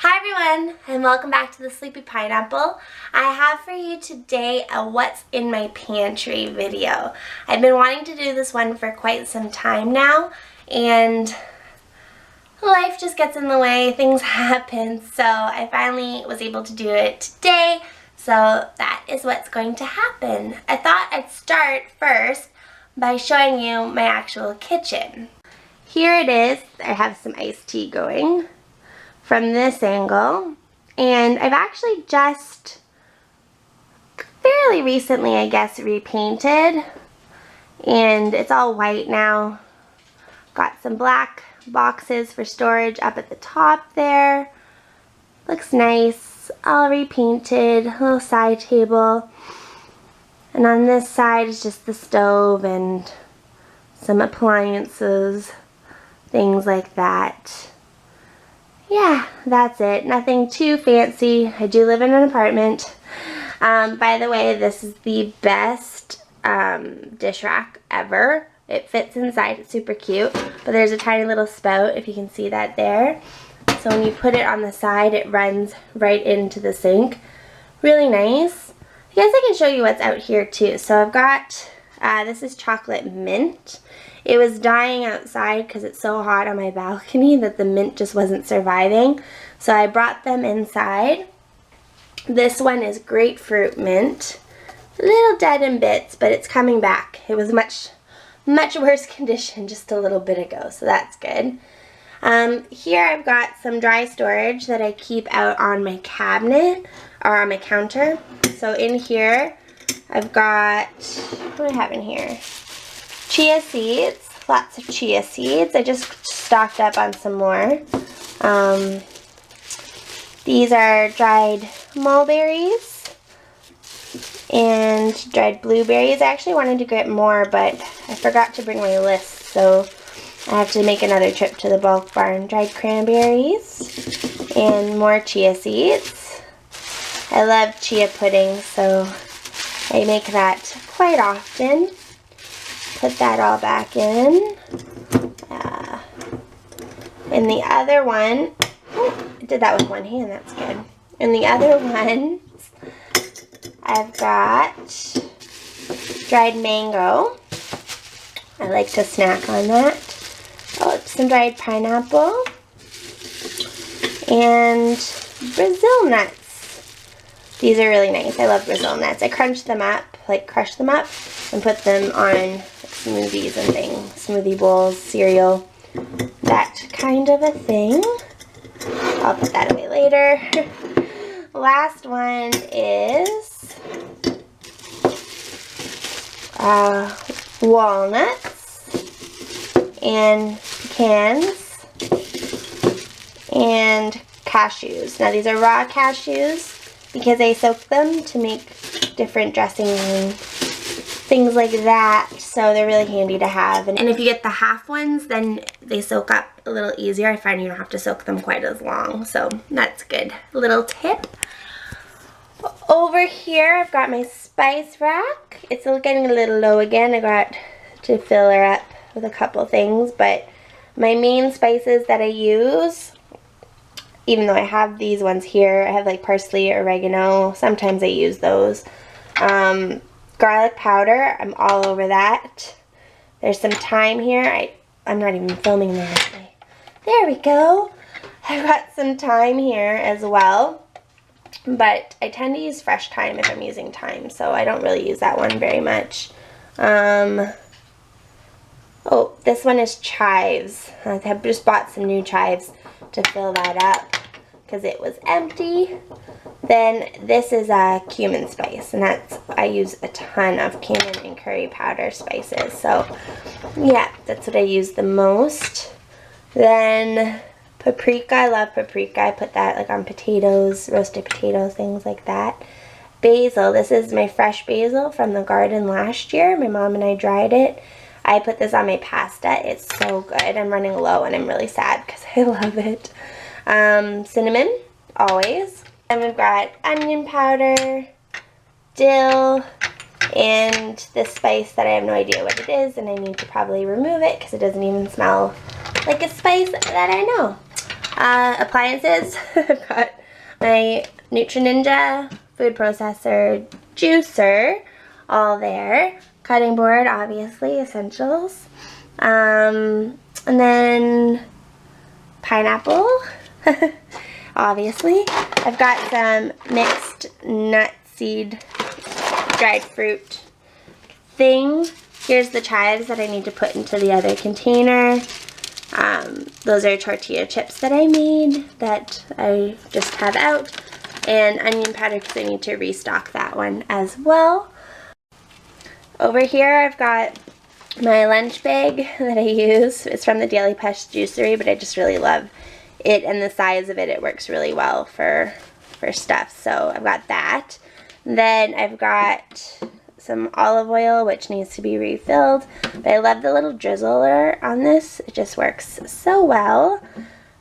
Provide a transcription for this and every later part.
Hi everyone, and welcome back to the Sleepy Pineapple. I have for you today a what's in my pantry video. I've been wanting to do this one for quite some time now, and life just gets in the way, things happen, so I finally was able to do it today, so that is what's going to happen. I thought I'd start first by showing you my actual kitchen. Here it is. I have some iced tea going from this angle, and I've actually just fairly recently, I guess, repainted, and it's all white now. Got some black boxes for storage up at the top there. Looks nice, all repainted, a little side table, and on this side is just the stove and some appliances, things like that. Yeah, that's it. Nothing too fancy. I do live in an apartment. By the way, this is the best dish rack ever. It fits inside. It's super cute. But there's a tiny little spout, if you can see that there. So when you put it on the side, it runs right into the sink. Really nice. I guess I can show you what's out here too. So I've got, this is chocolate mint. It was dying outside because it's so hot on my balcony that the mint just wasn't surviving. So I brought them inside. This one is grapefruit mint. A little dead in bits, but it's coming back. It was much worse condition just a little bit ago, so that's good. Here I've got some dry storage that I keep out on my cabinet or on my counter. So in here I've got, what do I have in here? Chia seeds, lots of chia seeds. I just stocked up on some more. These are dried mulberries and dried blueberries. I actually wanted to get more, but I forgot to bring my list, so I have to make another trip to the bulk barn. Dried cranberries and more chia seeds. I love chia pudding, so I make that quite often. Put that all back in. And the other one, I did that with one hand, that's good. And the other one, I've got dried mango. I like to snack on that. Oh, some dried pineapple. And Brazil nuts. These are really nice. I love Brazil nuts. I crunch them up, like crush them up, and put them on smoothies and things, smoothie bowls, cereal, that kind of a thing. I'll put that away later. Last one is walnuts and pecans and cashews. Now these are raw cashews because I soak them to make different dressings and things like that, so they're really handy to have. And if you get the half ones, then they soak up a little easier. I find you don't have to soak them quite as long, so that's good. Little tip. Over here, I've got my spice rack. It's getting a little low again. I got to fill her up with a couple things, but my main spices that I use, even though I have these ones here, I have like parsley, oregano. Sometimes I use those. Garlic powder, I'm all over that. There's some thyme here. I'm not even filming that. There we go. I've got some thyme here as well. But I tend to use fresh thyme if I'm using thyme, so I don't really use that one very much. Oh, this one is chives. I have just bought some new chives to fill that up because it was empty. Then this is a cumin spice, and I use a ton of cumin and curry powder spices. So yeah, that's what I use the most. Then paprika, I love paprika. I put that like on potatoes, roasted potatoes, things like that. Basil, this is my fresh basil from the garden last year. My mom and I dried it. I put this on my pasta. It's so good. I'm running low and I'm really sad because I love it. Cinnamon, always. And we've got onion powder, dill, and this spice that I have no idea what it is, and I need to probably remove it because it doesn't even smell like a spice that I know. Appliances. I've got my Nutri-Ninja food processor, juicer, all there. Cutting board, obviously, essentials. And then pineapple, obviously. I've got some mixed nut seed dried fruit thing. Here's the chives that I need to put into the other container. Those are tortilla chips that I made that I just have out. And onion powder because I need to restock that one as well. Over here I've got my lunch bag that I use. It's from the Daily Push Juicery, but I just really love it and the size of it. It works really well for stuff. So I've got that. Then I've got some olive oil, which needs to be refilled. But I love the little drizzler on this. It just works so well.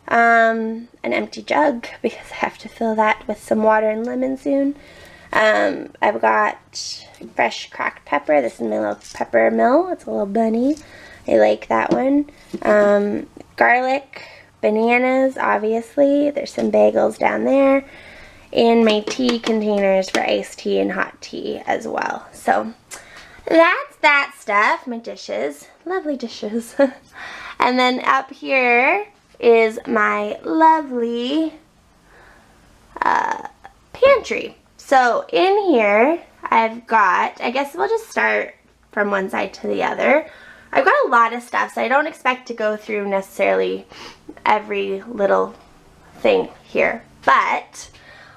An empty jug because I have to fill that with some water and lemon soon. I've got fresh cracked pepper. This is my little pepper mill. It's a little bunny. I like that one. Garlic, bananas, obviously. There's some bagels down there. And my tea containers for iced tea and hot tea as well. So that's that stuff. My dishes. Lovely dishes. And then up here is my lovely pantry. So in here I've got, I guess we'll just start from one side to the other. I've got a lot of stuff, so I don't expect to go through necessarily every little thing here, but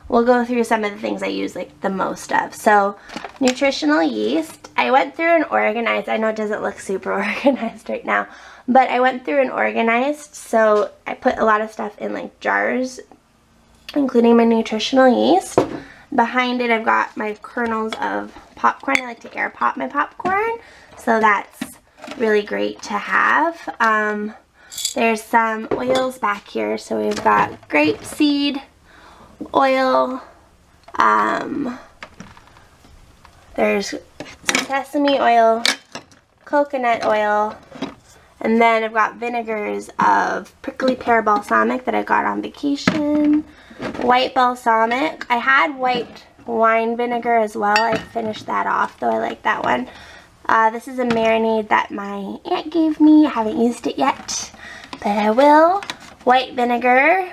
we'll go through some of the things I use like the most of. So nutritional yeast, I went through and organized. I know it doesn't look super organized right now, but I went through and organized. So I put a lot of stuff in like jars, including my nutritional yeast. Behind it I've got my kernels of popcorn. I like to air pop my popcorn, so that's really great to have. There's some oils back here. So we've got grapeseed oil, there's sesame oil, coconut oil, and then I've got vinegars of prickly pear balsamic that I got on vacation, white balsamic. I had white wine vinegar as well. I finished that off though. I like that one. This is a marinade that my aunt gave me. I haven't used it yet, but I will. White vinegar.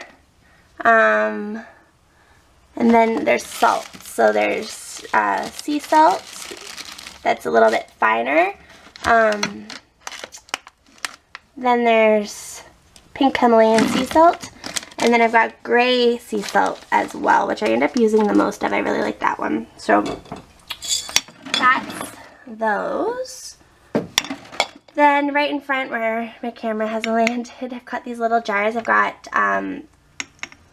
And then there's salt. So there's sea salt that's a little bit finer. Then there's pink Himalayan sea salt. And then I've got gray sea salt as well, which I end up using the most of. I really like that one. So that's those. Then right in front where my camera has landed, I've got these little jars. I've got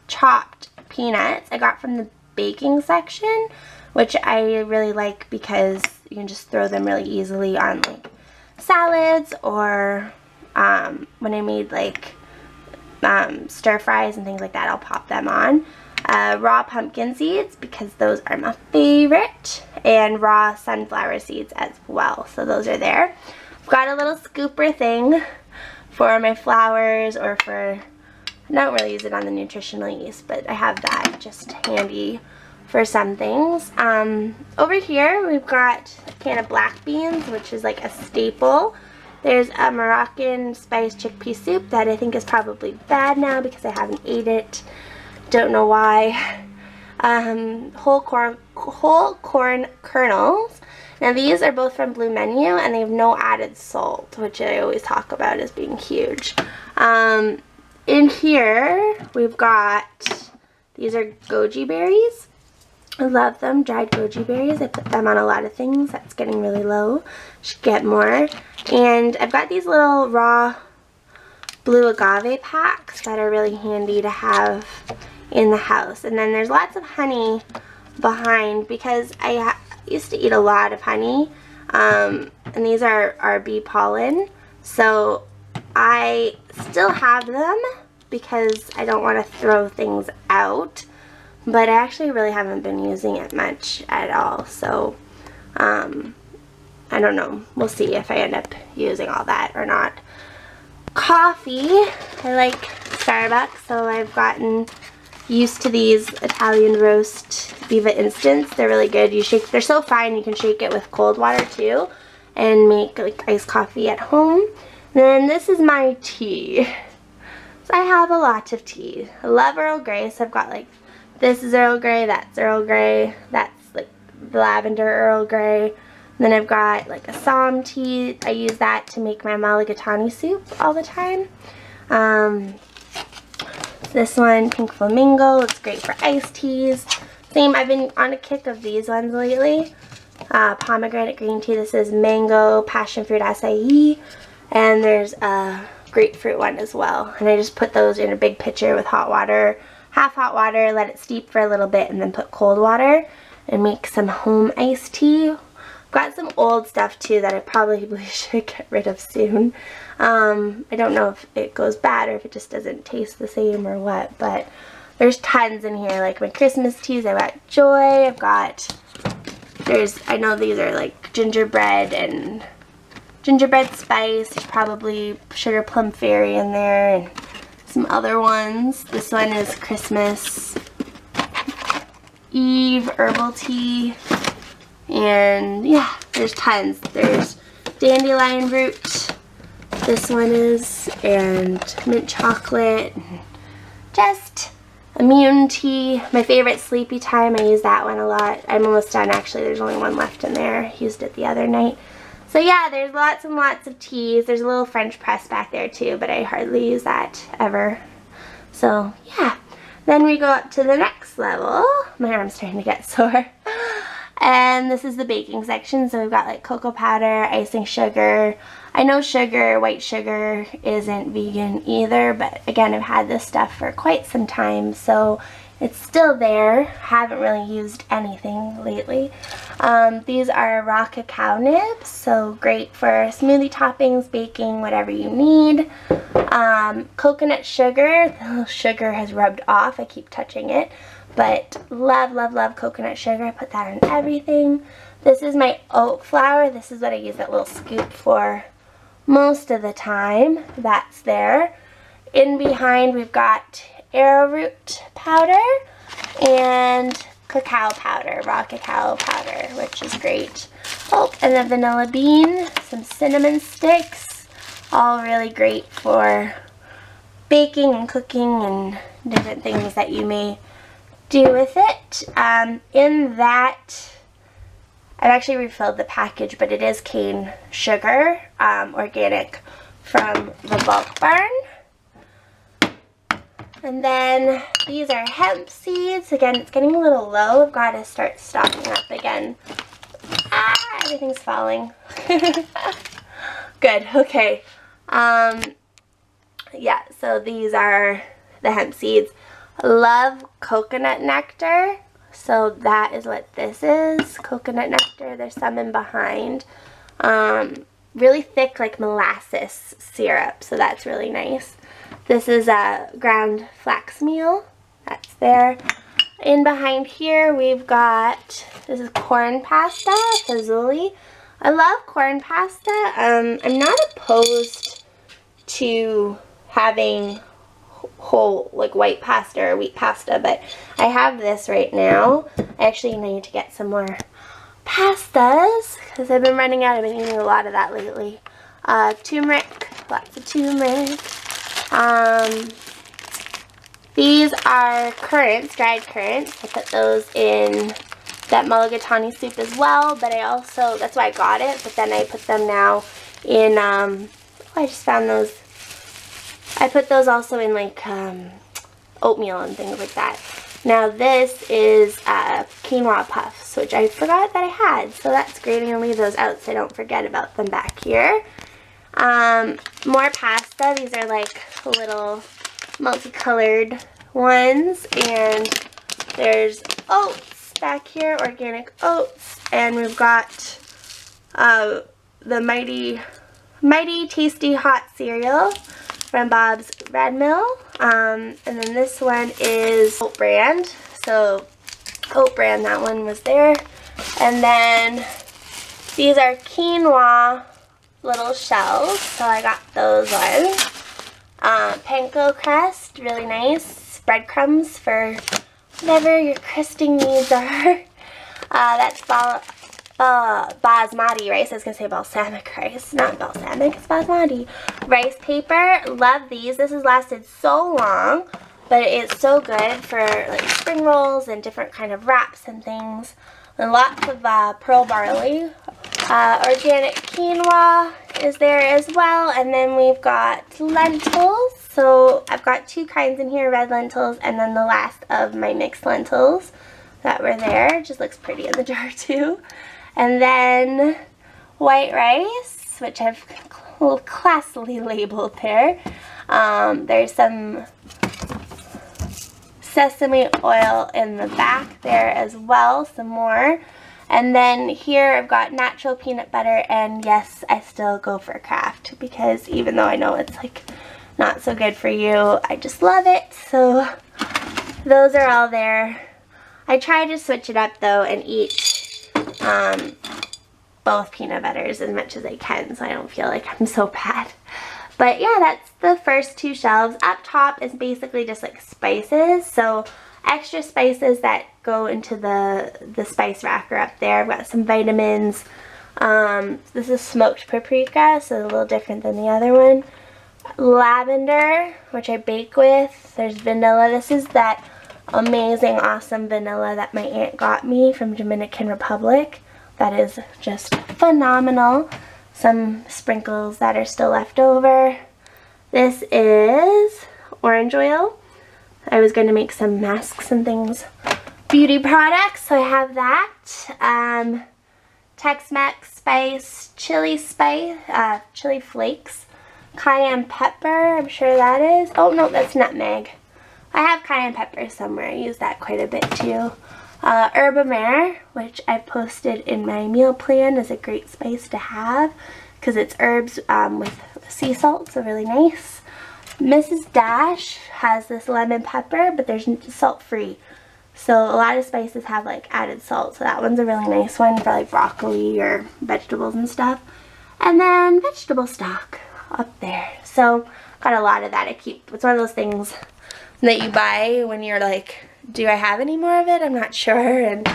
chopped peanuts I got from the baking section, which I really like because you can just throw them really easily on like salads or when I made like stir fries and things like that, I'll pop them on. Raw pumpkin seeds because those are my favorite, and raw sunflower seeds as well, so those are there. I've got a little scooper thing for my flowers or for, I don't really use it on the nutritional yeast, but I have that just handy for some things. Over here we've got a can of black beans, which is like a staple. There's a Moroccan spiced chickpea soup that I think is probably bad now because I haven't ate it. Don't know why. Whole corn kernels. Now these are both from Blue Menu and they have no added salt, which I always talk about as being huge. In here we've got, these are goji berries. I love them, dried goji berries. I put them on a lot of things. That's getting really low. Should get more. And I've got these little raw blue agave packs that are really handy to have in the house. And then there's lots of honey behind because I used to eat a lot of honey. And these are bee pollen. So I still have them because I don't want to throw things out. But I actually really haven't been using it much at all. So I don't know. We'll see if I end up using all that or not. coffee, I like Starbucks, so I've gotten used to these Italian roast Viva Instants. They're really good. They're so fine you can shake it with cold water too and make like iced coffee at home. And then this is my tea. So I have a lot of tea. I love Earl Grey, so I've got like, this is Earl Grey, that's Earl Grey, that's like the lavender Earl Grey. And then I've got like Assam tea. I use that to make my mulligatawny soup all the time. This one, Pink Flamingo, it's great for iced teas. Same, I've been on a kick of these ones lately. Pomegranate green tea, this is mango, passion fruit acai. And there's a grapefruit one as well. And I just put those in a big pitcher with hot water, half hot water, let it steep for a little bit, and then put cold water and make some home iced tea. Got some old stuff too that I probably should get rid of soon. I don't know if it goes bad or if it just doesn't taste the same or what, but there's tons in here. Like my Christmas teas, I've got Joy, I've got, I know these are like gingerbread and gingerbread spice. There's probably sugar plum fairy in there and some other ones. This one is Christmas Eve herbal tea. And yeah, there's tons. There's dandelion root, this one is, and mint chocolate, and just immune tea. My favorite sleepy time, I use that one a lot. I'm almost done actually, there's only one left in there. I used it the other night. So yeah, there's lots and lots of teas. There's a little French press back there too, but I hardly use that ever. So yeah, then we go up to the next level. My arm's starting to get sore. And this is the baking section, so we've got like cocoa powder, icing sugar. I know white sugar isn't vegan either, but again, I've had this stuff for quite some time, so it's still there. Haven't really used anything lately. These are raw cacao nibs, so great for smoothie toppings, baking, whatever you need. Coconut sugar. The little sugar has rubbed off. I keep touching it. But love, love, love coconut sugar. I put that on everything. This is my oat flour. This is what I use that little scoop for most of the time. That's there. In behind we've got arrowroot powder and cacao powder, raw cacao powder, which is great. Oh, and the vanilla bean, some cinnamon sticks. All really great for baking and cooking and different things that you may do with it. In that, I've actually refilled the package, but it is cane sugar, organic from the Bulk Barn. And then these are hemp seeds. Again, it's getting a little low. I've got to start stocking up again. Ah, everything's falling. Good, okay. Yeah, so these are the hemp seeds. Love coconut nectar, so that is what this is, coconut nectar. There's some in behind. Really thick, like molasses syrup, so that's really nice. This is a ground flax meal, that's there. In behind here we've got, this is corn pasta, fazooli. I love corn pasta. I'm not opposed to having whole like white pasta or wheat pasta, but I have this right now. I actually need to get some more pastas because I've been running out. I've been eating a lot of that lately. Turmeric, lots of turmeric. These are currants, dried currants. I put those in that mulligatawny soup as well, but I also, that's why I got it, but then I put them now in, oh, I just found those. I put those also in like oatmeal and things like that. Now this is quinoa puffs, which I forgot that I had, so that's great. I'm going to leave those out so I don't forget about them back here. More pasta. These are like little multicolored ones, and there's oats back here, organic oats, and we've got the Mighty Tasty Hot Cereal from Bob's Red Mill. And then this one is Oat Brand. So Oat Brand, that one was there. And then these are quinoa little shells. So I got those ones. panko crust, really nice. Breadcrumbs for whatever your crusting needs are. That's basmati rice. I was going to say balsamic rice. Not balsamic, it's basmati. Rice paper. Love these. This has lasted so long, but it's so good for like spring rolls and different kind of wraps and things. And lots of pearl barley. Organic quinoa is there as well. And then we've got lentils. So I've got two kinds in here, red lentils and then the last of my mixed lentils that were there. Just looks pretty in the jar too. And then white rice, which I've a little classily labeled there. There's some sesame oil in the back there as well, some more. And then here I've got natural peanut butter, and yes, I still go for Kraft because even though I know it's like not so good for you, I just love it. So those are all there. I try to switch it up though and eat both peanut butters as much as I can so I don't feel like I'm so bad. But yeah, that's the first two shelves. Up top is basically just like spices, so extra spices that go into the spice racker up there. I've got some vitamins. This is smoked paprika, so a little different than the other one. Lavender, which I bake with. There's vanilla. This is that amazing, awesome vanilla that my aunt got me from Dominican Republic. That is just phenomenal. Some sprinkles that are still left over. This is orange oil. I was going to make some masks and things. Beauty products, so I have that. Tex-Mex spice, chili flakes. Cayenne pepper, I'm sure that is. Oh no, that's nutmeg. I have cayenne pepper somewhere. I use that quite a bit too. Herb Amare, which I posted in my meal plan, is a great spice to have because it's herbs with sea salt, so really nice. Mrs. Dash has this lemon pepper, but there's salt free. So a lot of spices have like added salt, so that one's a really nice one for like broccoli or vegetables and stuff. And then vegetable stock up there. So got a lot of that. It's one of those things that you buy when you're like, do I have any more of it? I'm not sure, and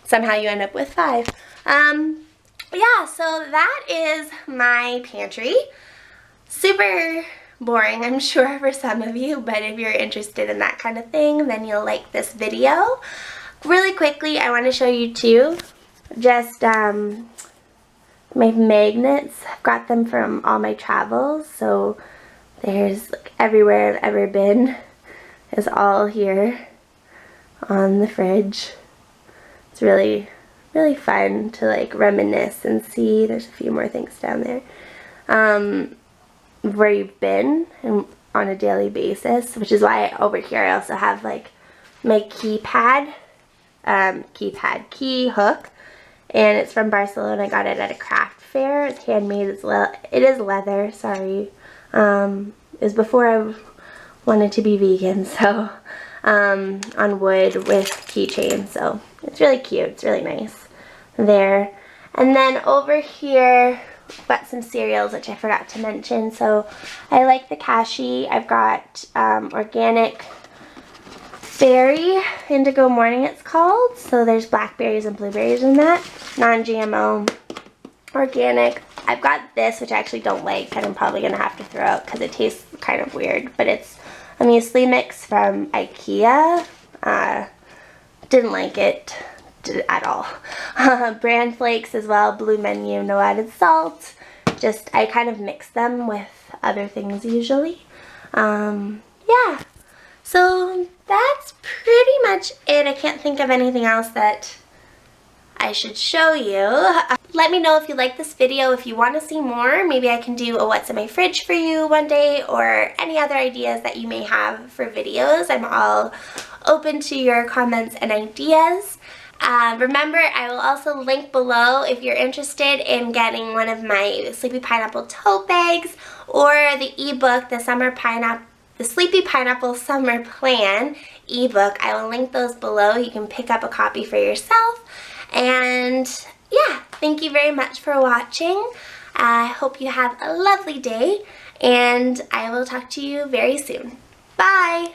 somehow you end up with 5. Yeah, so that is my pantry. Super boring, I'm sure, for some of you, but if you're interested in that kind of thing, then you'll like this video. Really quickly, I want to show you two. Just my magnets. I've got them from all my travels, so there's like everywhere I've ever been is all here on the fridge. It's really, really fun to like reminisce and see. There's a few more things down there. Where you've been and on a daily basis, which is why over here I also have like my key hook, and it's from Barcelona. I got it at a craft fair. It's handmade. It is leather. Sorry, it was before I wanted to be vegan, so on wood with keychains. So it's really cute. It's really nice there. And then over here, got some cereals, which I forgot to mention. So I like the cashew. I've got organic berry indigo morning, it's called. So there's blackberries and blueberries in that. Non-GMO, organic. I've got this, which I actually don't like, and I'm probably going to have to throw out because it tastes kind of weird. But it's a muesli mix from IKEA. Didn't like it at all. Bran flakes as well, blue menu, no added salt. Just, I kind of mix them with other things usually. Yeah, so that's pretty much it. I can't think of anything else that I should show you. Let me know if you like this video. If you want to see more, maybe I can do a what's in my fridge for you one day, or any other ideas that you may have for videos. I'm all open to your comments and ideas. Remember, I will also link below if you're interested in getting one of my Sleepy Pineapple tote bags or the ebook, the Sleepy Pineapple Summer Plan ebook. I will link those below. You can pick up a copy for yourself. And yeah, thank you very much for watching. I hope you have a lovely day, and I will talk to you very soon. Bye!